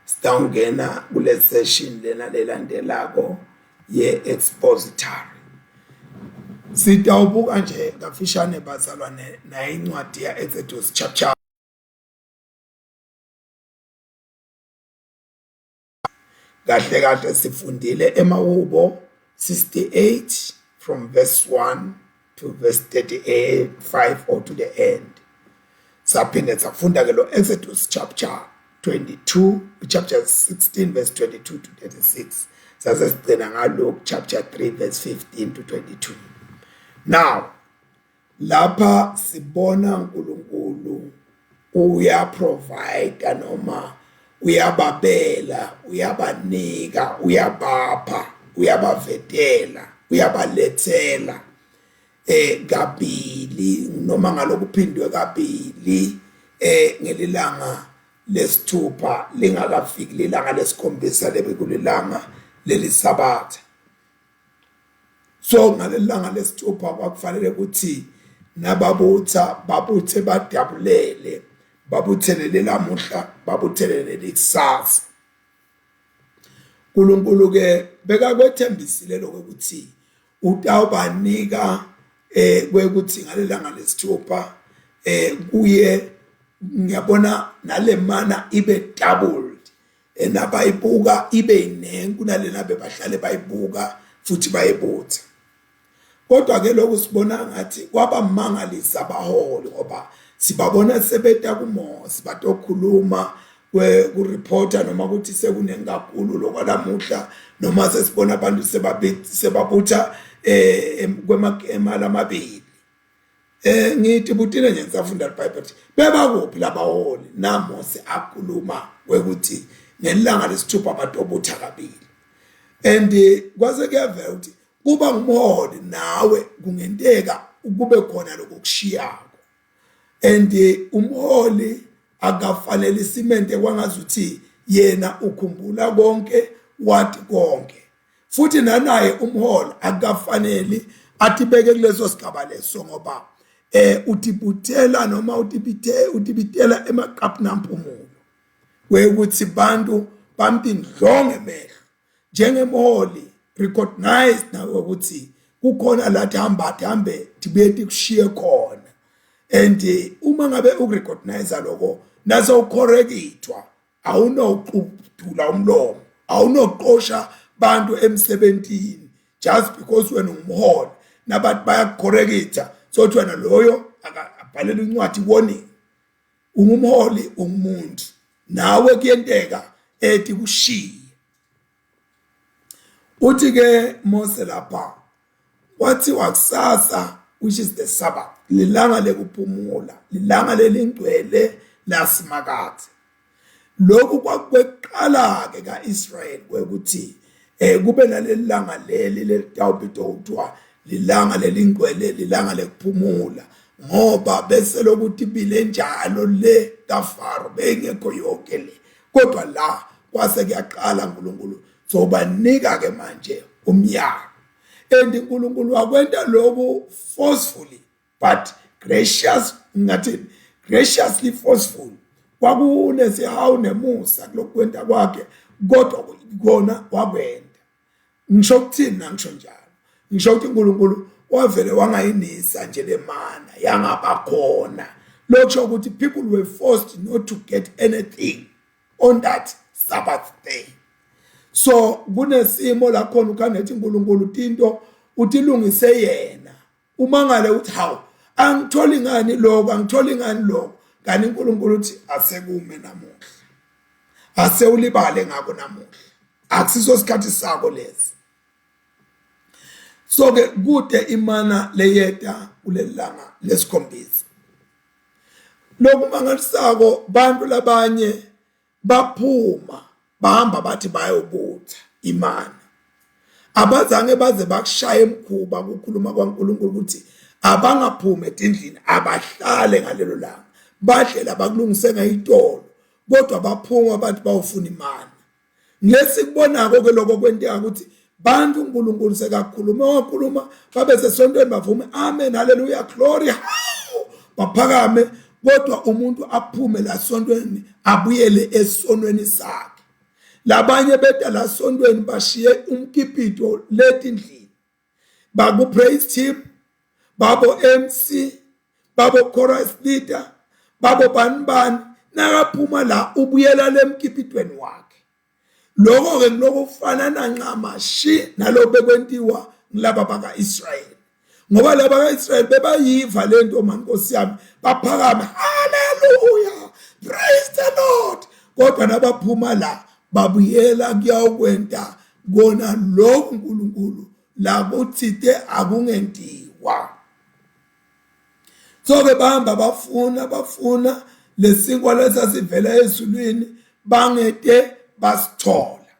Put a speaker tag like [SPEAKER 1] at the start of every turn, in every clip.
[SPEAKER 1] sitawungena kule session lena lelandelako ye-expository. Sitawubuka nje kafishane bazalwane na incwadi ya Exodus chapter kahle kahle sifundile eMahubo 68 from verse 1 to verse 38 5 or to the end. Saphinde safunda ke lo Exodus chapter 22 chapter 16 verse 22 to 36. Sase sigcina ngalo chapter 3 verse 15 to 22. Now lapha sibona uNkulunkulu uya provide noma uyababela, uyabanika, uyabapha, uyabavetela, uyabalethela kabili noma ngalokuphindwe kabili ngelilanga lesithupha lingakafiki lilanga lesikhombisa lebe kulilanga lelisabatha. So ngalelanga lesithupha kwakufanele ukuthi nababutha babuthe badabulele, babuthelele lamuhla, babuthelele lekusasa. uNkulunkulu ke bekakwethembisile lokho ukuthi utawubanika kwekuthi ngalelanga lesithupha kuye ngiyabona nalemana ibe doubled nabayibuka ibe inengi kunalena bebahlale bayibuka futhi bayibutha. Kodwa ke lokho sibona ngathi kwabamangalisa abaholi ngoba sibabona sebeta kumo sibatokhuluma ku-reporter noma ukuthi sekunengi kakhulu lokwalamuhla noma sesibona abantu sebabutha kwemala amabili. Ngithi butile nje ngisafunda iBhayibheli beba kuphi labaholi naMose akhuluma kwekuthi ngelanga lesithupha batobutha kabili. And kwaze kuyavela ukuthi kuba ngumholi nawe kungenteka ukube khona lokukushiyako. And umholi akafanele isimente kwangazuthi yena ukhumbula konke wathi konke. Futhi nanaye umholi akafanele atibeke kuleso sigaba leso ngoba utibutela noma utibitela emaqaphu nampumulo kwekuthi bantu bampindlonge emehlo njengemholi recognize nawe ukuthi kukhona la hambe tibuye tikushiye khona. And uma ngabe ukurecognize lokho naso ucorrectwa awunoqudula umlomo awunoqosha bantu emsebentini just because wena ungumholi nabantu bayacorrecta so wena loyo akabhalela incwadi warning. Ungumholi ungumuntu nawe kuyenteka ethi kushiye. Uthi ke Mose lapha wathi wakusasa which is the Sabbath lilanga lekuphumula lilanga lelingcwele lasimakade. Lokhu kwakuqala ke kaIsrael kwekuthi kube nalelanga leli letawubitwa lilanga lelingcwele lilanga lekuphumula ngoba bese lokuthi bile njalo le kaFaro bengekho yonke le kodwa la kwase kuyaqala uNkulunkulu so banika ke manje umyalo. And uNkulunkulu wakwenda lokho forcefully but graciously forceful. Kwakune sihawu nemusa lokwenda kwakhe kodwa kona wakwenda. Ngisho ukuthini nangisho njalo ngisho ukuthi uNkulunkulu wavele wangayinisa nje lemana yangabakhona lokho ukuthi people were forced not to get anything on that Sabbath day. So kunesimo la khona ukhanethi uNkulunkulu tinto utilungise yena umangale uthi hawu angitholi ngani lokho kanti uNkulunkulu uthi asekume namuhla asewulibale ngako namuhla akusiso isikhathi sakho lesi. So ke kude imana leyeta kulelanga lesikhombisa lokhu mangalisako bantu labanye baphuma bahamba bathi bayobutha imana abazange baze bakushaya emkhuba ukukhuluma kwaNkulunkulu ukuthi abangaphuma etindlini abahlale ngalelo langa badlela bakulungise ngayitolo kodwa baphuma bathi bawufuna imana. Ngesikubonako ke lokho kwenteka ukuthi bantu uNkulunkulu sekakhuluma wakhuluma babe sesontweni bavume amen haleluya glory baphakame kodwa umuntu aphume la sontweni abuyele esonweni sakhe labanye bedala sontweni bashiye umkipito letindlini baku praise team babo MC babo chorus leader babo banibani nakaphuma la ubuyela lemkipitweni wakhe lokho ke lokufana nancama shi nalobe kwentiwa ngilaba baka Israel ngoba laba baka Israel bebayiva lento mankosi yami baphakama hallelujah praise the Lord kodwa nabaphuma la babuyela kuyakwenta kona lo uNkulunkulu la kuthithe akungentiwa so ke bahamba bafuna lesinkwa lesasivela ezulwini bangete basithola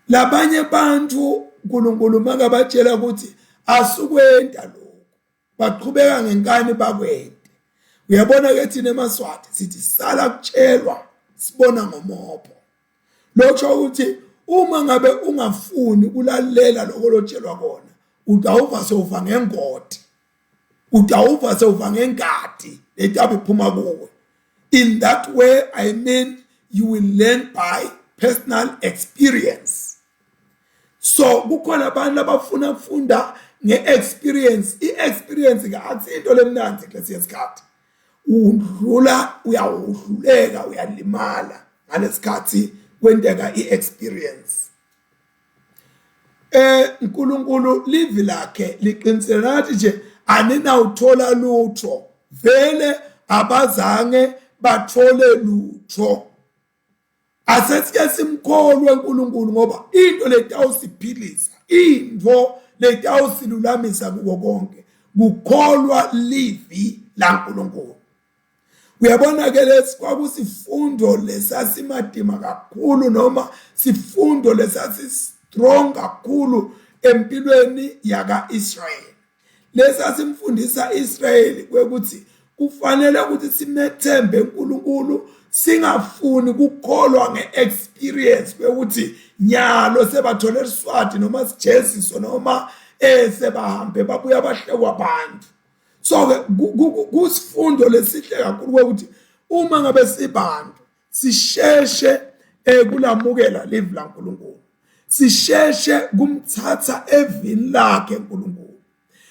[SPEAKER 1] labanye bantu uNkulunkulu makabatshela ukuthi asukwenta lokho baqhubeka ngenkani bakwente uyabona ke thina eMaswati sithi sala kutshelwa sibona ngomopho lokho ukuthi uma ngabe ungafuni kulalela lokho lotshelwa kona utawuva sewuva ngengoti utawuva sewuva ngengadi letabe iphuma kuwe in that way I mean you will learn by personal experience so kukhona abantu abafuna ukufunda ngeexperience iexperience ke akusinto lemnanzi lesikhathi udlula uyawudluleka uyalimala ngalesikhathi kwenteka iexperience uNkulunkulu livi lakhe liqinisela nathi nje aninawuthola lutho vele abazange bathole lutho asesike simkholwe uNkulunkulu ngoba into letawusiphilisa into letawusilulamisa kuko konke kukholwa livi laNkulunkulu uyabona ke kwakusifundo lesasimadima kakhulu noma sifundo lesasi strong kakhulu empilweni yaka Israel lesasimfundisa Israel kwekuthi kufanele ukuthi simethembe uNkulunkulu singafuni ukukholwa ngeexperience kwekuthi nyalo sebathole iswati noma sijeziso noma sebahambe babuya bahlekwa abantu so ke kusifundo lesihle kakhulu ukuthi uma ngabe sibantu sisheshe kulamukela live laNkulunkulu sisheshe kumthatha evini lakhe uNkulunkulu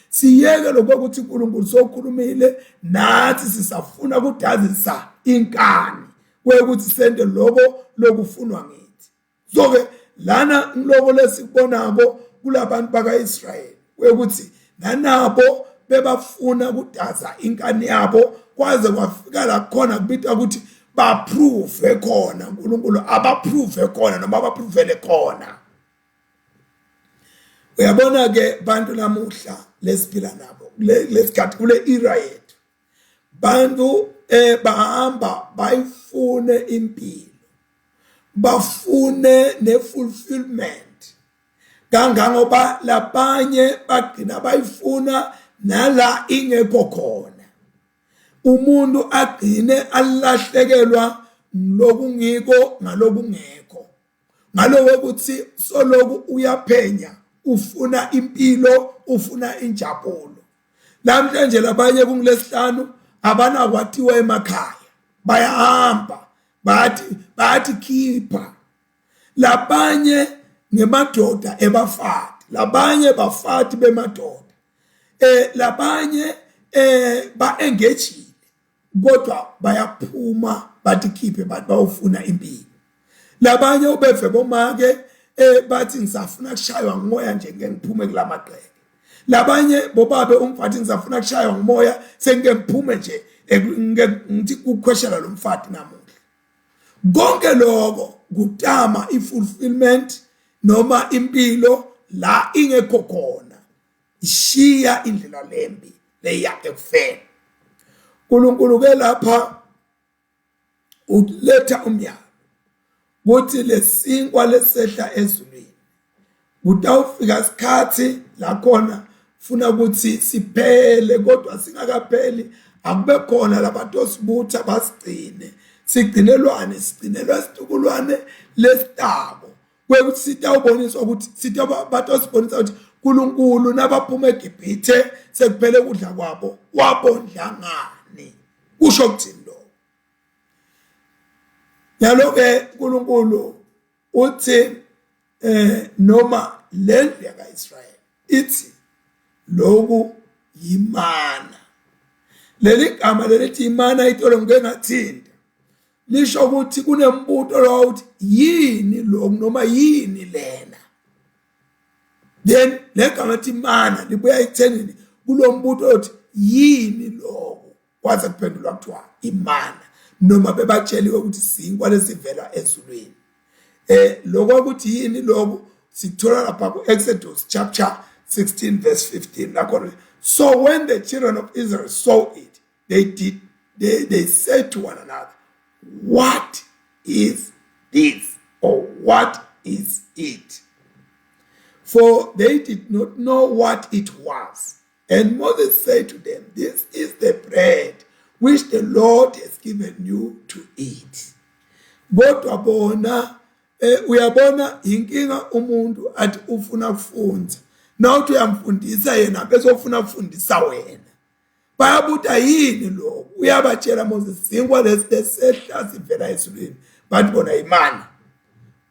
[SPEAKER 1] siyeke lokuthi uNkulunkulu sokhulumile nathi sisafuna kudazisa inkani kwekuthi sende lobo lokufunwa ngithi so ke lana ngiloko lesikubonako kulabantu bakaIsrael kwekuthi nanabo bebafuna kudaza inkani yabo kwaze kwafika la khona kubitwa ukuthi baprove khona uNkulunkulu abaprove khona noma abapruvele khona uyabona ke bantu namuhla lesiphila nabo lesikhathi kule era yethu bantu bahamba bayifune impilo bafune nefulfillment kangangoba labanye bagcina bayifuna nala ingekho khona umuntu agcine alahlekelwa lokungiko ngalokungekho ngalowe ukuthi soloku uyaphenya ufuna impilo ufuna injabulo namhlanje labanye kungilesihlanu abana kwathiwa emakhaya bayahamba bathi khipha labanye ngemadoda ebafati labanye bafati bemadoda labanye ba-engagile kodwa bayaphuma bathi khiphe bathi bawufuna impilo labanye ubeve bomake bathi ngisafuna kushaywa ngomoya nje ngengiphume kulamaqeke labanye bobabe umfati ngisafuna kushaywa ngomoya sengemphume nje ngithi ukukhweshela lo mfati namuhla konke lokho kutama ifulfillment noma impilo la ingekho khona ishiya indlela lembi leyakhe kufena uNkulunkulu ke lapha uletha umyalo ukuthi lesinkwa lesehla ezulwini kutawufika isikhathi la khona funa ukuthi siphele kodwa singakapheli akube khona labantu osibutha basigcine sigcinelwane sigcinelwa isitukulwane lesitabo kwekuthi sitawuboniswa ukuthi sitawubantu osibonisa ukuthi uNkulunkulu nabaphuma eGibhithe sekuphele ukudla kwabo wabondla ngani kusho ukuthini lo Nyalo ke uNkulunkulu uthi noma lendlu yakaIsrayeli ithi lokhu yimana. Leli gama lelithi imana itolo ngeke ngathinta lisho ukuthi kunembuto lo uthi yini lokhu noma yini lena. Then legama lithi imana libuya ekuthenini kulombuto othi yini lokhu kwaze kuphendulwa kuthiwa imana noma bebatsheliwe ukuthi sinkwa lesivela ezulwini. Lokho ukuthi yini lokhu sithola lapha ku Exodus chapter 16 verse 15 lakho. So when the children of Israel saw it, they said to one another, what is this, or what is it? For they did not know what it was. And Moses said to them, this is the bread which the Lord has given you to eat. Bodwa bona uyabona inkinga umuntu athi ufuna kufunza nawuthi uyamfundisa yena bese ufuna kufundisa wena. Bayabuta yini lo uyabatshela Moses sinkwa lesehla sivela ezulwini bathi bona imana.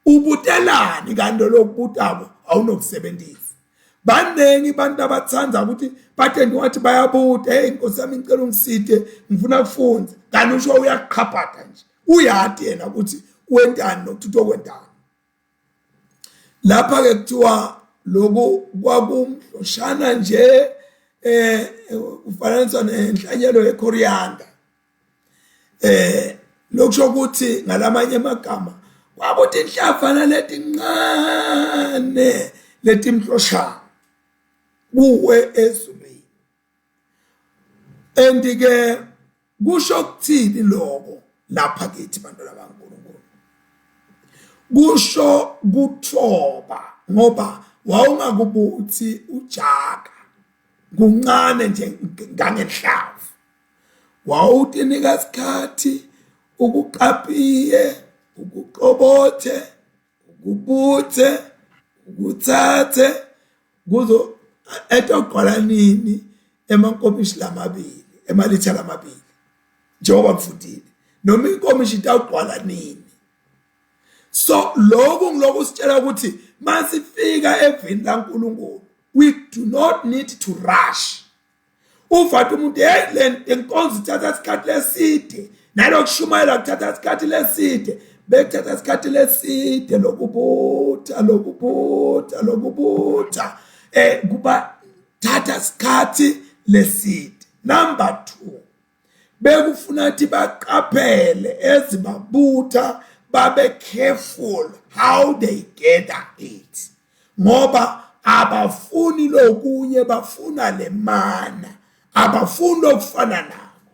[SPEAKER 1] Ubutelani kanti lokubutako awunokusebenzisa. Banengi bantu abathanza ukuthi bathe ngathi bayabuta inkosi yami ngicela ungiside ngifuna kufunza kanti usho uyaqhaphatha nje uyathi yena ukuthi wentani nokuthi okwentani. Lapha ke kuthiwa lokho kwakumhloshana nje ufananiswa nenhlanyelo yeCoriander. Lokusho ukuthi ngalamanye amagama kwabuthi inhlafana letincane letimhloshana kuwe ezulwini. Andike kusho kuthini lokho lapha kithi bantwana bakaNkulunkulu? Kusho kuthoba ngoba wawungakubuthi ujaka kuncane nje ngangenhlavu. Wawutinika isikhathi ukuqapiye, ukuqobothe, ukubuthe, ukuthathe kuzo etoqala nini emankomishi lamabili emalitha lamabili njengoba kufundile noma inkomishi itaqwala nini. So lokho ngiloko sitshela ukuthi masifika evini laNkulunkulu we do not need to rush. Uvathi umuntu le inkonzo ithatha isikhathi leside nalokushumayela kuthatha isikhathi leside bekuthatha isikhathi leside lokubutha kuba thatha isikhathi leside. Number 2 bekufuna ukuthi baqaphele ezibabutha babe careful how they gather it ngoba abafuni lokunye bafuna lemana abafuni okufana nako.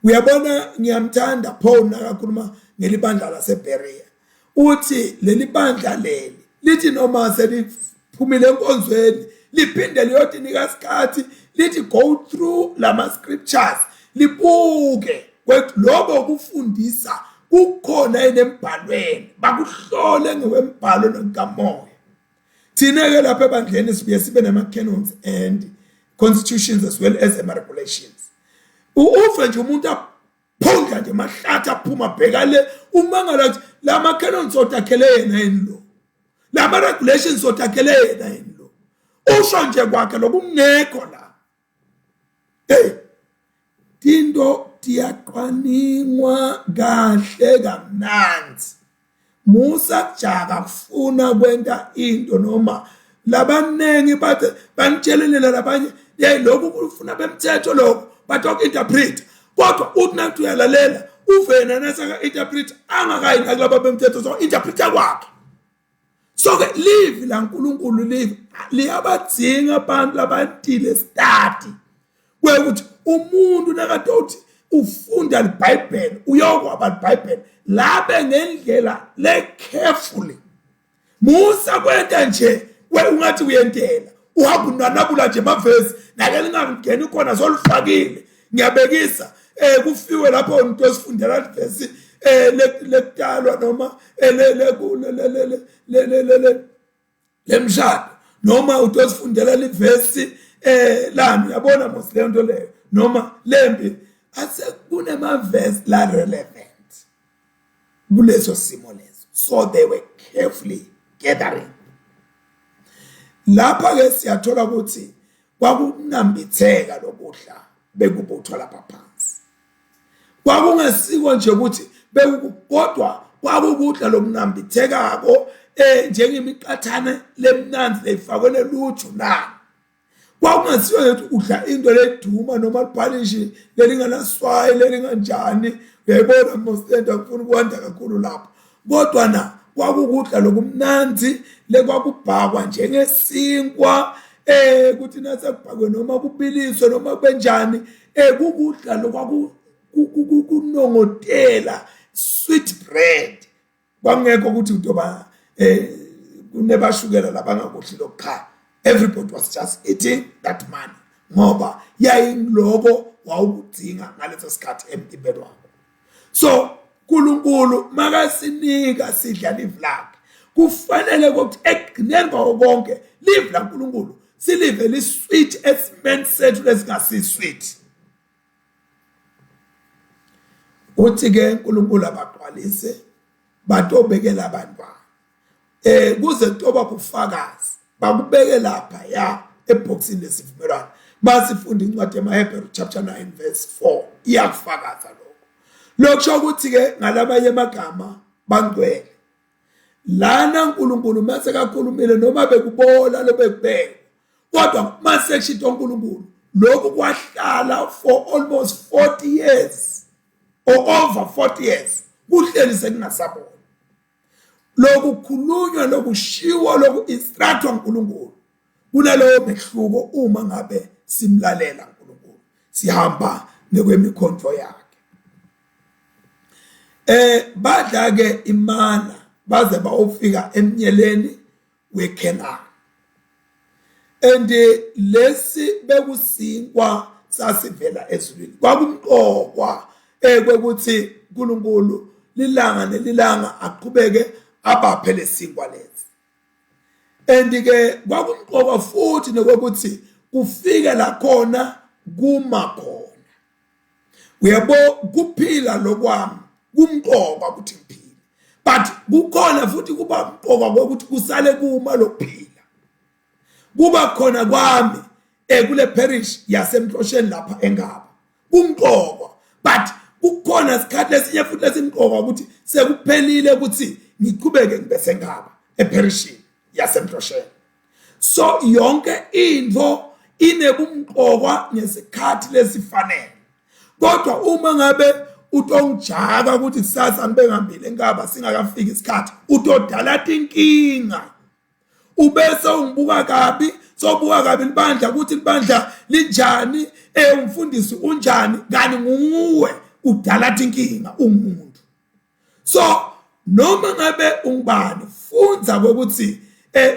[SPEAKER 1] Uyabona ngiyamthanda Paul nakakhuluma ngelibandla laseBerea uthi leli bandla leli lithi noma seliphumile enkonzweni liphinde liyothi nika isikhathi lithi go through lama scriptures libuke kwethu lobo kufundisa kukhona enembhalweni bakuhlole ngewembhalo nekamoya. Thina ke lapha ebandleni sibe nama canons and constitutions as well as the regulations. Ufe nje umuntu aphonga nje mahlathi aphuma bheka le umangala ukuthi lama canons otakhele yena yini lo lama regulations otakhele yena yini lo usho nje kwakhe lokungekho la. Tindo tiyaqwaningwa kahle kamnandi. Musa kujaka kufuna kwenta into noma labanengi bathi banitshelele labanye lokhu kufuna bemthetho lokho bathi interpret kodwa uthi nathi uyalalela uvena nasaka interpret angakayini akulaba bemthetho so interpret kwakhe. So ke live la uNkulunkulu live liyabadzinga abantu labantile study kwekuthi umuntu nakade uthi ufunda iBhayibheli uyokwaba iBhayibheli labe ngendlela le carefully. Musa kwenta nje ungathi uyentela uhamba unanabula nje amavesi nake lingangeni khona solifakile ngiyabekisa kufiwe lapho umuntu osifundela ivesi lekutalwa noma lemshado noma umuntu osifundela livesi lami yabona mos le nto leyo noma lembi ase kunemavesi la relevant. kuleso simo leso. So they were carefully gathering. Lapha ke siyathola ukuthi kwakunambitheka lokudla bekubuthwa lapha phansi. Kwakungesiko nje ukuthi bekukodwa kwakukudla lokunambithekako njengemiqathane lemnanzi lefakwe lutho nani. Kwakungesiwe ukuthi udla into leduma noma liphalishi lelinganaswayi lelinganjani. Uyayibona mosenda ngifuna ukwanda kakhulu lapho. Kodwa na kwakukudla lokumnanzi lekwakubhakwa njengesinkwa kuthi nasebhakwe noma kubiliswe noma benjani kukudla lokunongotela sweet bread. Kwangekho ukuthi utoba kunebashukela labangakudli lokukha. Everybody was just eating that money ngoba yayingiloko wawudinga ngaleso sikhathi emtimbeni wakho. So uNkulunkulu makasinika sidla live lakhe kufanele ukuthi ekugcineni kwako konke live la uNkulunkulu silive li sweet esimeni sethu lesingasi sweet. Uthi ke uNkulunkulu abaqwalise batobekela abantwana kuze toba kufakazi bakubeke lapha ya eboxini lesivumelwano. Masifunda incwadi yamaHebrew chapter 9 verse 4 iyakufakaza lokho ukuthi ke ngalabanye amagama bangcwele. Lana uNkulunkulu mase kakhulumile noma bekubola lobekubeka. Kodwa mase kushito uNkulunkulu lokhu kwahlala for almost 40 years or over 40 years kuhleli sekungasabona. Lokhu khulunywa lokushiwo lokhu instructwa uNkulunkulu kunalowo mehluko uma ngabe simlalela uNkulunkulu sihamba nekwemikhonto yakhe. Badla ke imana baze bayofika emnyeleni weKenani. And lesi bekusinkwa sasivela ezulwini. Kwakumqokwa kwekuthi uNkulunkulu lilanga nelilanga aqhubeke abaphe lesinkwa lesi. And ke kwakumqokwa futhi nokuthi kufike la khona kuma khona. Uyabo kuphila lokwami kumqokwa ukuthi ngiphile. But kukhona futhi kuba mqokwa ukuthi kusale kuma lokuphila. Kuba khona kwami kule parish yaseMhlosheni lapha eNgaba. Kumqokwa. But kukhona isikhathi lesinye futhi lesimqokwa ukuthi sekuphelile ukuthi ngiqhubeke ngibese eNgaba eparishini yaseMhlosheni. So yonke into inebumqokwa ngesikhathi lesifanele. Kodwa uma ngabe utongijaka ukuthi sasa ngibe ngihambile eNgaba singakafiki isikhathi utodala inkinga. Ubese ungibuka kabi sobuka kabi libandla ukuthi libandla linjani umfundisi unjani ngani nguwe udala inkinga umuntu. So noma ngabe ungibani funza ukuthi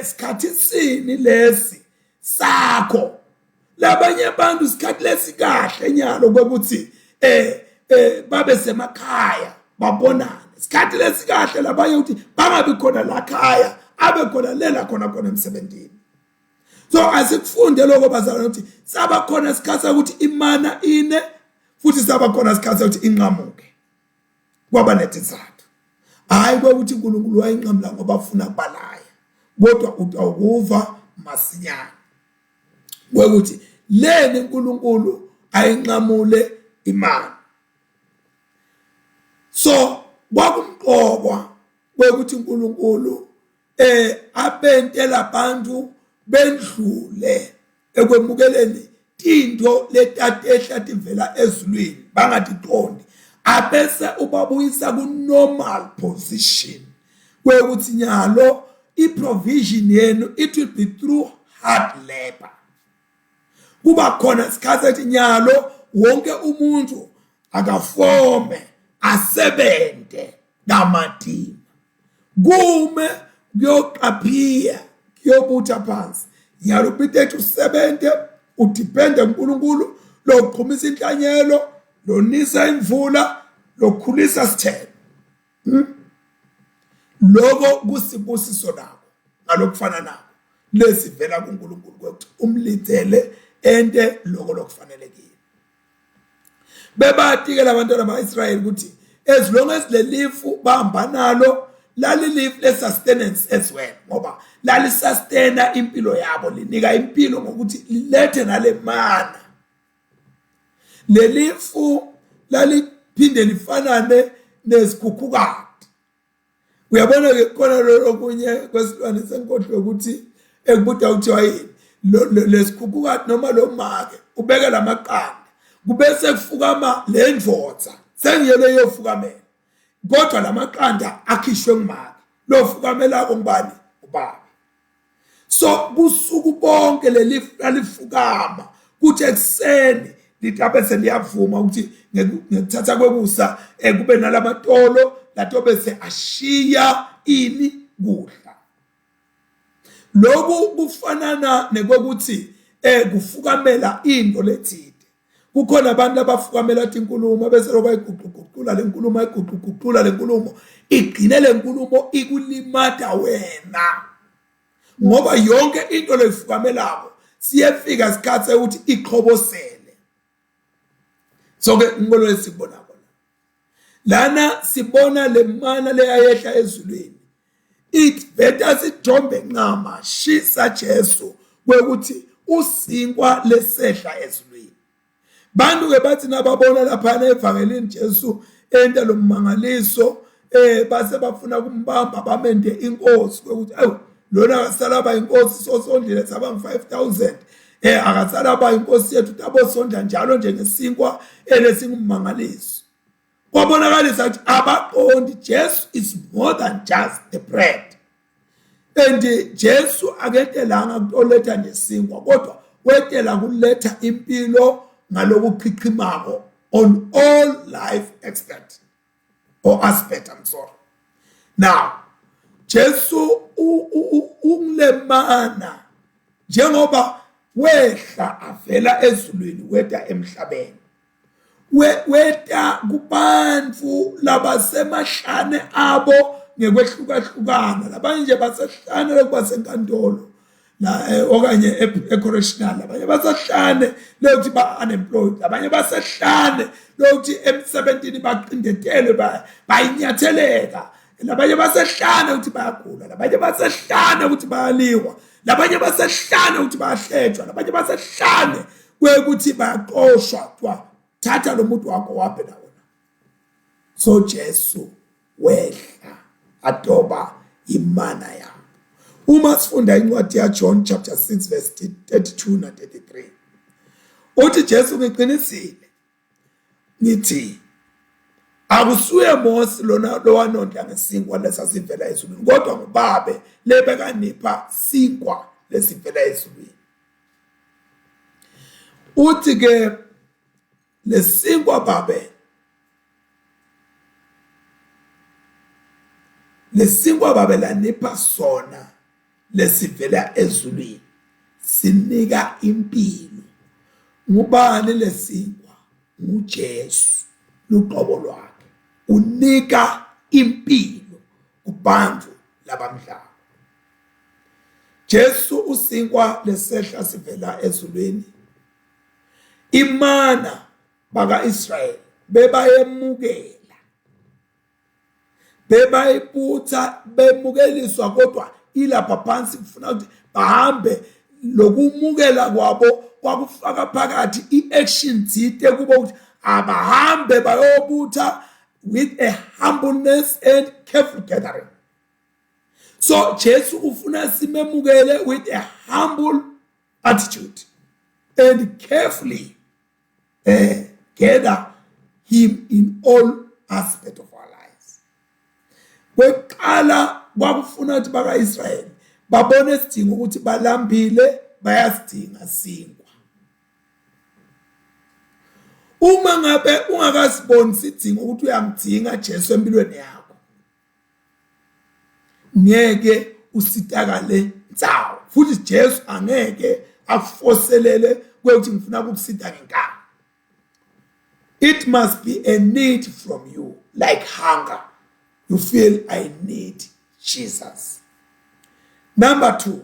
[SPEAKER 1] isikhathi sini lesi sakho. Labanye abantu isikhathi lesi kahle nyalo ukuthi babe semakhaya babonana. Isikhathi lesi kahle labanye ukuthi bangabi khona la khaya abe khona lela khona emsebenzini. So asikufunde lokho bazalwane ukuthi saba khona isikhathi ukuthi imana ine futhi saba khona isikhathi ukuthi inqamuke. Kwaba netizathu. Hayi ukuthi uNkulunkulu wayinqamla ngoba afuna kubalaya. Kodwa utawukuva masinyane. Ukuthi leni uNkulunkulu ayinqamule imana. So kwakumqokwa ukuthi uNkulunkulu abentela abantu bendlule ekwemukeleni into letate ehlathi vela ezulwini bangayiqondi abese ubabuyisa ku normal position kwekuthi nyalo iprovision yenu it will be through hard labor. Kuba khona isikhathi nyalo wonke umuntu akafome asebenze ngamadini kume kuyoqaphia kuyobutha phansi nyalo bithethe usebenze udepende uNkulunkulu loqhumisa inhlanyelo lonisa imvula lokhulisa sithelo. Lokho kusibusiso nakho ngalokufana nakho lesivela kuNkulunkulu ukuthi umlithele ente lokho lokufanelekile. Bebathi ke labantwana bakaIsrayeli ukuthi as long as le leaf bahamba nalo lali leaf le sustenance as well ngoba lali sustaina impilo yabo linika impilo ngokuthi lilethe nale mana le leaf lali phinde lifanane nesikhukhukade uyabona ke khona lokunye kwesilwane senkodlo ukuthi ekubuda uthiwa yini lesikhukhukade noma lo make ubeka lamaqanda kubese kufukama lendvodza sengiyele yofukamela kodwa lamaqanda akhishwe ngumake lo fukamela ngubani ubaba so kusuku bonke lelifukama kuthi ekseni litabe seliyavuma ukuthi ngekuthatha kwekusa kube nalamatolo latobe se ashiya ini kudla lokhu kufanana nekokuthi kufukamela into lethile kukhona abantu abafukamela inkulumo bese lobayiguquguqula lenkulumo ayiguquguqula lenkulumo igcine lenkulumo ikulimata wena ngoba yonke into lefukamelako siyefika isikhathi ukuthi iqhobosele so ke ngolo lesibona bona lana sibona le mana leyayehla ezulwini it better sijombe ncama shisa Jesu kwekuthi usinkwa lesehla ezulwini bantu ke bathi nababona lapha evangelini Jesu enta lo mmangaliso base bafuna kumbamba bamende inkosi ukuthi lona akasalaba inkosi sosondile sabang 5000 akasalaba inkosi yethu tabosonda njalo njengesinkwa elesingumangaliso kwabonakalisa ukuthi abaqondi Jesu is more than just the bread and Jesu aketelanga kutoletha ngesinkwa kodwa wetela kuletha impilo ngalokuqhiqhimako on all life aspect I'm sorry now Jesu unlemana njengoba wehla avela ezulwini weta emhlabeni weta kubantu labasemahlane abo ngekwehlukahlukana labanye nje basehlane lokuba senkantolo la okanye ecorrectional labanye basehlane lokuthi ba unemployed labanye basehlane lokuthi emsebentini baqindetelwe bayinyatheleka labanye basehlane ukuthi bayagula labanye basehlane ukuthi bayaliwa labanye basehlane ukuthi bayahlejwa labanye basehlane kwekuthi bayaqoshwa kwa thatha lo muntu wakho wabe na wena so Jesu wehla atoba imana yakho uma sifunda incwadi ya John chapter 6 verse 32 na 33 uthi Jesu ngiqinisile ngithi akusuye Mose lona lowanondla ngesinkwa lesasivela ezulwini kodwa nguBabe lebekanipha sinkwa lesivela ezulwini uthi ke lesinkwa Babe lesinkwa Babe lanipha sona lesivela ezulwini sinika impilo ngubani lesinkwa nguJesu luqobo lwakhe unika impilo kubantu labamhlaba Jesu usinkwa lesehla sivela ezulwini imana baka Israel bebayemukela bebayiputha bemukeliswa kodwa ilapha phansi kufuna ukuthi bahambe lokumukela kwabo kwakufaka phakathi iaction zide kuba ukuthi abahambe bayobutha with a humbleness and careful gathering so Jesu ufuna simemukele with a humble attitude and carefully gather him in all aspects of our lives kweqala kwakufuna ukuthi baka Israel babone isidingo ukuthi balambile bayasidinga sinkwa uma ngabe ungakasiboni isidingo ukuthi uyamdinga Jesu empilweni yakho ngeke usitakale nzawo futhi Jesu angeke akufoselele ukuthi ngifuna ukukusida ngenkani it must be a need from you like hunger you feel I need Jesus number 2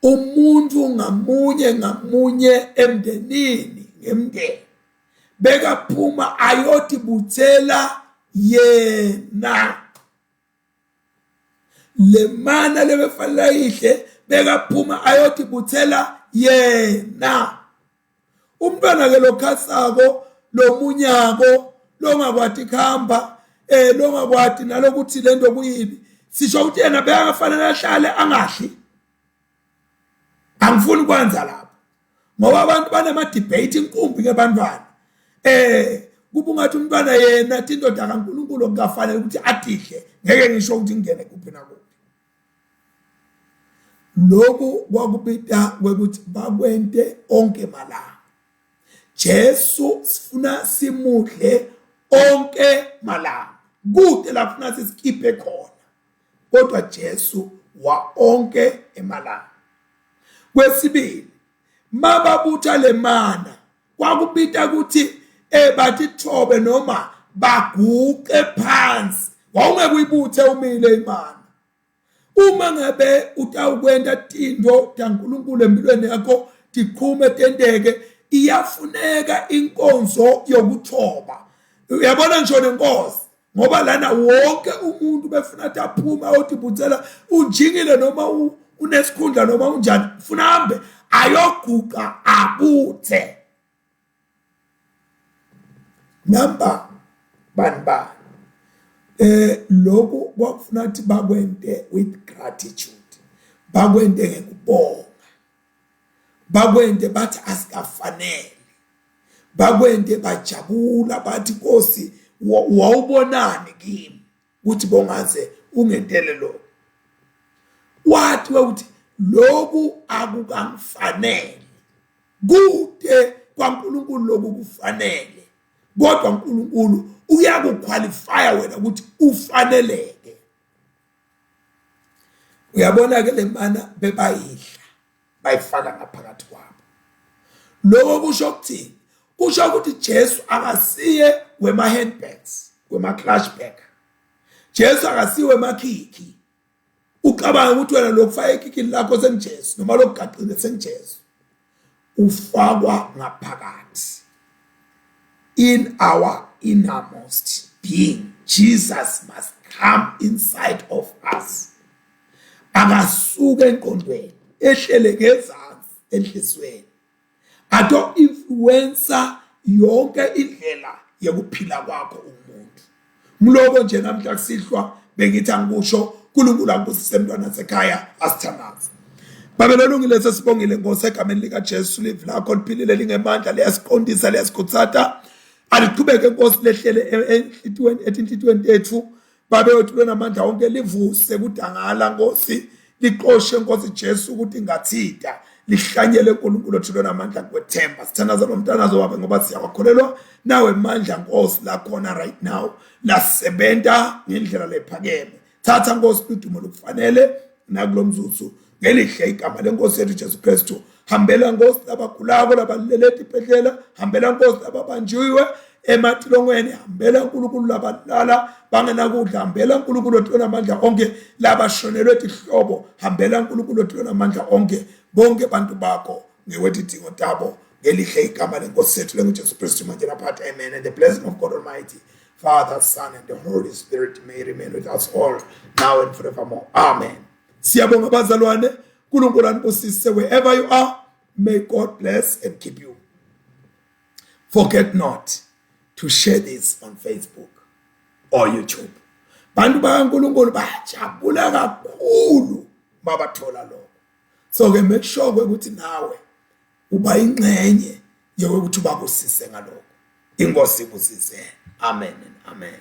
[SPEAKER 1] umuntu ngamunye emndenini ngemndeni bekaphuma ayoti buthela yena. Le mana lebefanele yihle bekaphuma ayoti buthela yena. Umntwana ke lokhasako lo munyako longakwati khamba longakwati nalokuthi lento kuyibi sisho ukuthi yena bekafanele ahlale angahli. Angifuni kwenza lapho ngoba abantu banema debate inkumbi ngebantwana kuba ngathi umntwana yena indoda kaNkulunkulu okufanele ukuthi athihle ngeke ngisho ukuthi ngene kuphi nakuphi. Lokhu kwakubita ukuthi bakwente onke malanga. Jesu sifuna simudle onke malanga kude lapho siskiphe khona kodwa Jesu wa onke emalanga. Kwesibili mababutha le mana kwakubita ukuthi bathi thobe noma baguqe phansi wawungekuyibuthe umile imana. Uma ngabe utawukwenta tinto taNkulunkulu empilweni yakho tiqhume tendeke iyafuneka inkonzo yokuthoba. Uyabona ngisho nenkosi ngoba lana wonke umuntu befuna taphuma otibuthela unjingile noma unesikhundla noma unjani ufuna hambe ayoguqa abuthe. Number banba lokho kwakufuna ukuthi bakwente with gratitude. Bakwente ngekubonga. Bakwente bathi asikafanele. Bakwente bajabula bathi Nkosi wawubonani kimi ukuthi bongaze ungentele lo. Wathi ukuthi lokhu akukangifanele. Kude kwaNkulunkulu lokhu kufanele. Kodwa uNkulunkulu uyakuqualifya wena ukuthi ufaneleke. Uyabona ke le mana bebayidla bayifaka ngaphakathi kwabo. Lokho kusho ukuthi Jesu akasiye wema handbags wema clutch bag. Jesu akasiye wemakhiki. Ucabanga ukuthi wena lokufaka ikhiki lakho senjesu noma lokugaqile senjesu. Ufakwa ngaphakathi. In our innermost being, Jesus must come inside of us. Akasuke enkondweni ehlele ngezansi enhlizweni. Ato influencer yonke indlela yokuphila kwakho umuntu. Mloko nje namhla kusihlwa bengithi angikusho uNkulunkulu akubusise emntwana sekhaya asithandaze. Babelolungile sesibongile Nkosi egameni lika Jesu live lakho liphilile lingemandla liyasiqondisa liyasikutsata. Aliqhubeke Nkosi lehlele enhlitweni ethu babe wethu namandla onke livuse kudangala Nkosi liqoshe Nkosi Jesu ukuthi ngathida lihlanyele uNkulunkulu othule namandla kwethemba. Sithandaza nomntanazo wabe ngoba siyakholelwa nawe amandla Nkosi la khona right now lasebenta ngendlela lephakeme. Thatha Nkosi udumo lokufanele nakulomzuzu ngelihle igama lenkosi yethu Jesu Kristu. Hambela Nkosi labagulako labaleleti phedlela. Hambela Nkosi lababanjiwe ematilongweni. Hambela uNkulunkulu labalala bangenakudla. Hambela uNkulunkulu othule amandla onke labashonelwe ihlobo. Hambela uNkulunkulu othule amandla onke bonke bantu bakho ngewethi dingo tabo ngelihle igama lenkosi yethu lenguJesu Kristu manje naphatha. Amen. And the blessing of God Almighty, Father, Son, and the Holy Spirit may remain with us all now and forevermore. Amen. Siyabonga bazalwane, uNkulunkulu anibusise wherever you are. May God bless and keep you. Forget not to share this on Facebook or YouTube. Bantu bakaNkulunkulu bajabula kakhulu mabathola lokho. So ke make sure ukuthi nawe uba ingxenye yokuthi ubabusise ngalokho. Inkosi ibusise. Amen and amen.